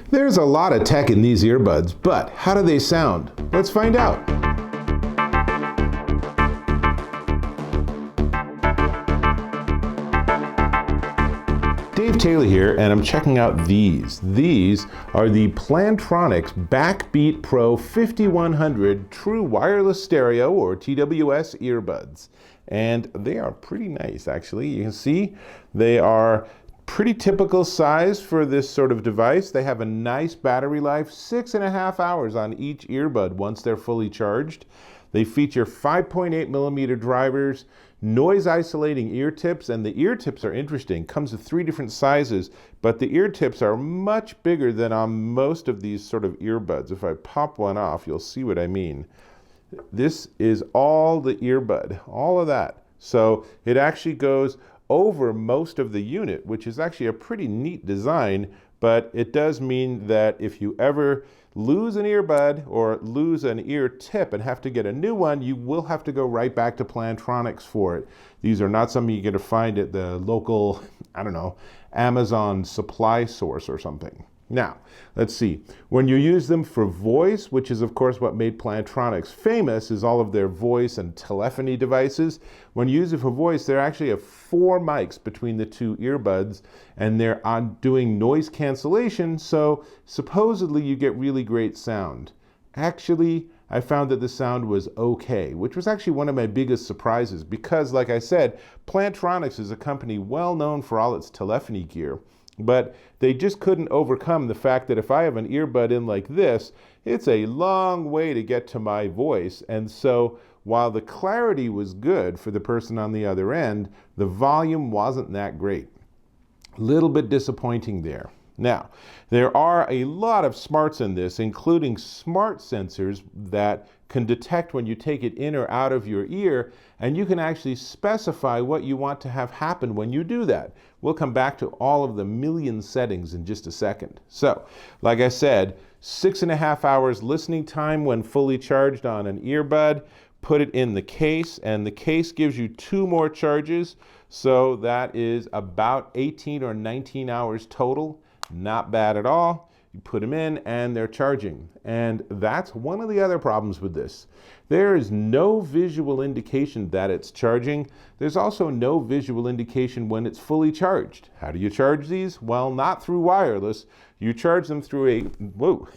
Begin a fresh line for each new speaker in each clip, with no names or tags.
There's a lot of tech in these earbuds, but how do they sound? Let's find out. Dave Taylor here, and I'm checking out these. These are the Plantronics BackBeat Pro 5100 True Wireless Stereo, or TWS Earbuds. And they are pretty nice, actually. You can see they are pretty typical size for this sort of device. They have a nice battery life, 6.5 hours on each earbud once they're fully charged. They feature 5.8 millimeter drivers, noise isolating ear tips, and the ear tips are interesting. Comes with 3 different sizes, but the ear tips are much bigger than on most of these sort of earbuds. If I pop one off, you'll see what I mean. This is all the earbud, all of that. So it actually goes over most of the unit, which is actually a pretty neat design, but it does mean that if you ever lose an earbud or lose an ear tip and have to get a new one, you will have to go right back to Plantronics for it. These are not something you're going to find at the local, I don't know, Amazon supply source or something. Now, let's see. When you use them for voice, which is of course what made Plantronics famous, is all of their voice and telephony devices. When you use it for voice, there actually have 4 mics between the 2 earbuds, and they're on doing noise cancellation, so supposedly you get really great sound. Actually, I found that the sound was okay, which was actually one of my biggest surprises because, like I said, Plantronics is a company well known for all its telephony gear. But they just couldn't overcome the fact that if I have an earbud in like this, it's a long way to get to my voice. And so while the clarity was good for the person on the other end, the volume wasn't that great. A little bit disappointing there. Now, there are a lot of smarts in this, including smart sensors that can detect when you take it in or out of your ear, and you can actually specify what you want to have happen when you do that. We'll come back to all of the million settings in just a second. So, like I said, 6.5 hours listening time when fully charged on an earbud. Put it in the case, and the case gives you 2 more charges, so that is about 18 or 19 hours total. Not bad at all. You put them in and they're charging. And that's one of the other problems with this. There is no visual indication that it's charging. There's also no visual indication when it's fully charged. How do you charge these? Well, not through wireless. You charge them through a, whoa,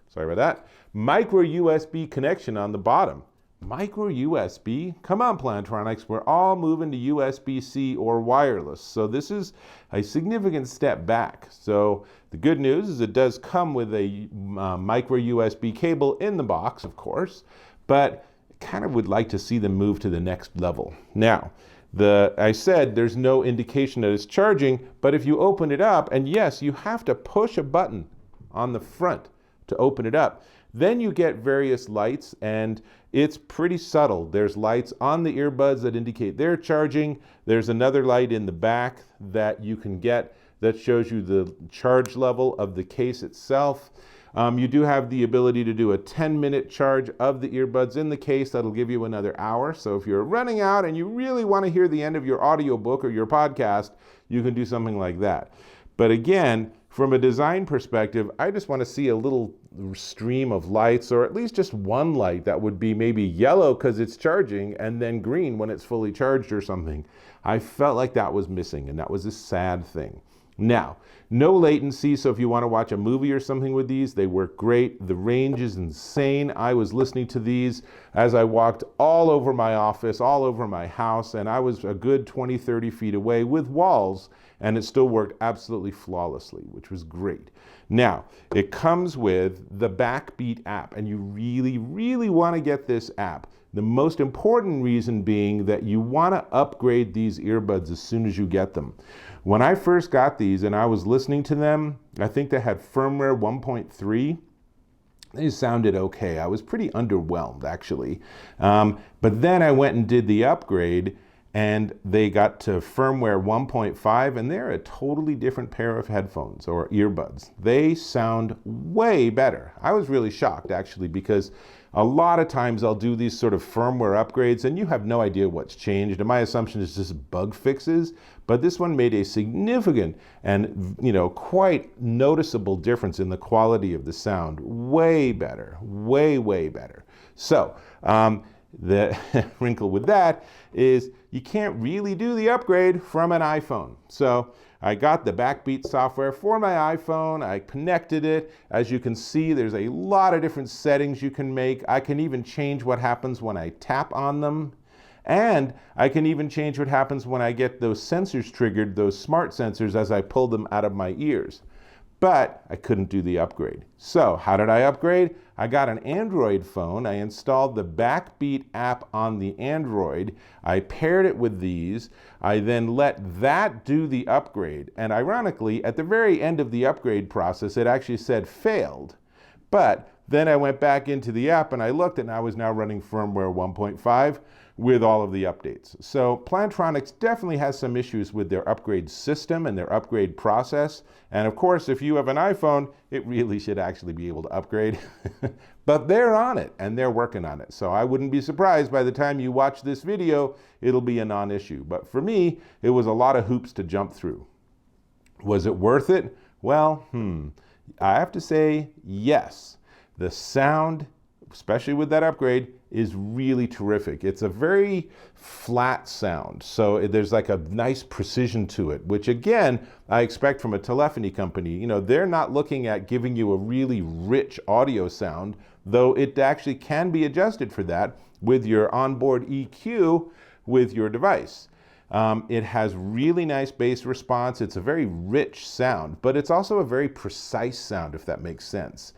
sorry about that, micro USB connection on the bottom. Micro USB? Come on, Plantronics, we're all moving to USB-C or wireless. So this is a significant step back. So the good news is it does come with a micro USB cable in the box, of course, but kind of would like to see them move to the next level. Now, I said there's no indication that it's charging, but if you open it up, and yes, you have to push a button on the front to open it up, then you get various lights, and it's pretty subtle. There's lights on the earbuds that indicate they're charging. There's another light in the back that you can get that shows you the charge level of the case itself. You do have the ability to do a 10-minute charge of the earbuds in the case. That'll give you another hour. So if you're running out and you really want to hear the end of your audiobook or your podcast, you can do something like that. But again, from a design perspective, I just want to see a little stream of lights, or at least just one light that would be maybe yellow because it's charging and then green when it's fully charged or something. I felt like that was missing, and that was a sad thing. Now, no latency, so if you want to watch a movie or something with these, they work great. The range is insane. I was listening to these as I walked all over my office, all over my house, and I was a good 20, 30 feet away with walls, and it still worked absolutely flawlessly, which was great. Now, it comes with the Backbeat app, and you really, really want to get this app. The most important reason being that you want to upgrade these earbuds as soon as you get them. When I first got these and I was listening to them, I think they had firmware 1.3. They sounded okay. I was pretty underwhelmed, actually. But then I went and did the upgrade, and they got to firmware 1.5, and they're a totally different pair of headphones or earbuds. They sound way better. I was really shocked, actually, because A lot of times I'll do these sort of firmware upgrades and you have no idea what's changed, and my assumption is just bug fixes, but this one made a significant and quite noticeable difference in the quality of the sound. Way better, way better. So the wrinkle with that is you can't really do the upgrade from an iPhone. So I got the Backbeat software for my iPhone. I connected it. As you can see, there's a lot of different settings you can make. I can even change what happens when I tap on them. And I can even change what happens when I get those sensors triggered, those smart sensors, as I pull them out of my ears. But I couldn't do the upgrade. So how did I upgrade? I got an Android phone. I installed the Backbeat app on the Android. I paired it with these. I then let that do the upgrade. And ironically, at the very end of the upgrade process, it actually said failed. But then I went back into the app and I looked, and I was now running firmware 1.5 with all of the updates. So Plantronics definitely has some issues with their upgrade system and their upgrade process. And of course, if you have an iPhone, it really should actually be able to upgrade. But they're on it and they're working on it. So I wouldn't be surprised by the time you watch this video, it'll be a non-issue. But for me, it was a lot of hoops to jump through. Was it worth it? Well, I have to say yes. The sound, especially with that upgrade, is really terrific. It's a very flat sound, so there's like a nice precision to it, which again, I expect from a telephony company. They're not looking at giving you a really rich audio sound, though it actually can be adjusted for that with your onboard EQ with your device. It has really nice bass response. It's a very rich sound, but it's also a very precise sound, if that makes sense.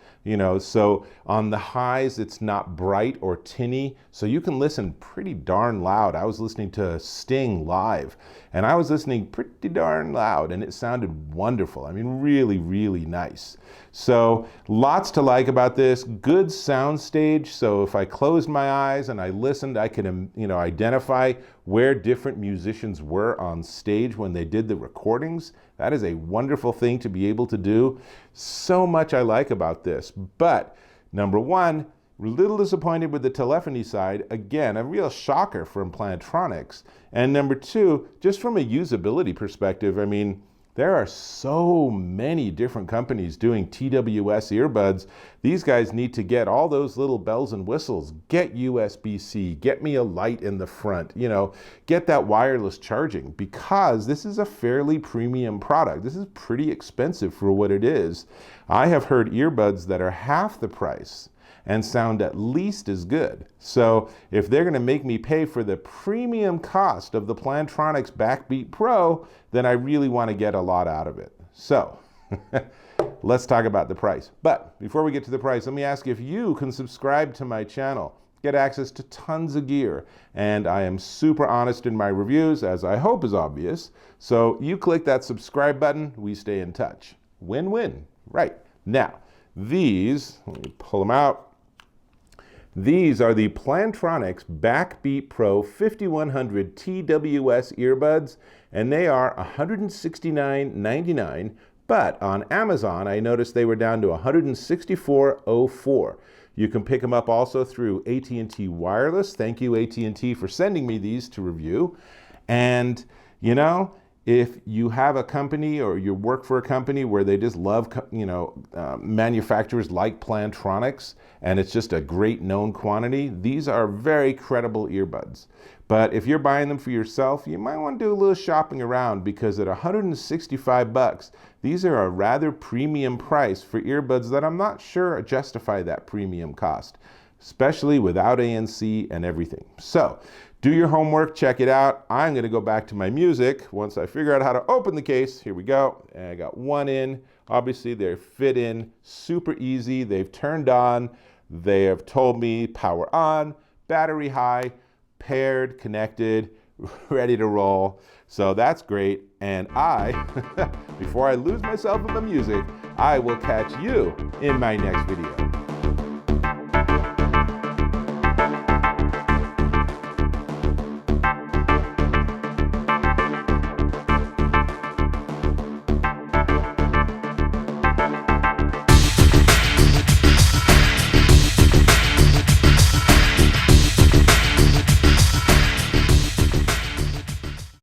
So on the highs, it's not bright or tinny, so you can listen pretty darn loud. I was listening to Sting live, and I was listening pretty darn loud, and it sounded wonderful. I mean, really nice. So lots to like about this. Good sound stage. So if I closed my eyes and I listened, I could identify where different musicians were on stage when they did the recordings. That is a wonderful thing to be able to do. So much I like about this. But number one, a little disappointed with the telephony side. Again, a real shocker from Plantronics. And number two, just from a usability perspective, I mean, there are so many different companies doing TWS earbuds. These guys need to get all those little bells and whistles. Get USB-C, get me a light in the front, get that wireless charging, because this is a fairly premium product. This is pretty expensive for what it is. I have heard earbuds that are half the price and sound at least as good. So if they're gonna make me pay for the premium cost of the Plantronics BackBeat Pro, then I really wanna get a lot out of it. So let's talk about the price. But before we get to the price, let me ask if you can subscribe to my channel, get access to tons of gear, and I am super honest in my reviews, as I hope is obvious. So you click that subscribe button, we stay in touch. Win-win, right? Now, these, let me pull them out. These are the Plantronics BackBeat Pro 5100 TWS earbuds, and they are $169.99, but on Amazon, I noticed they were down to $164.04. You can pick them up also through AT&T Wireless. Thank you, AT&T, for sending me these to review. And, if you have a company or you work for a company where they just love, manufacturers like Plantronics, and it's just a great known quantity, these are very credible earbuds. But if you're buying them for yourself, you might want to do a little shopping around, because at $165, these are a rather premium price for earbuds that I'm not sure justify that premium cost, especially without ANC and everything. So do your homework, check it out. I'm gonna go back to my music once I figure out how to open the case. Here we go. And I got one in. Obviously they fit in super easy. They've turned on. They have told me power on, battery high, paired, connected, ready to roll. So that's great. And before I lose myself in the music, I will catch you in my next video.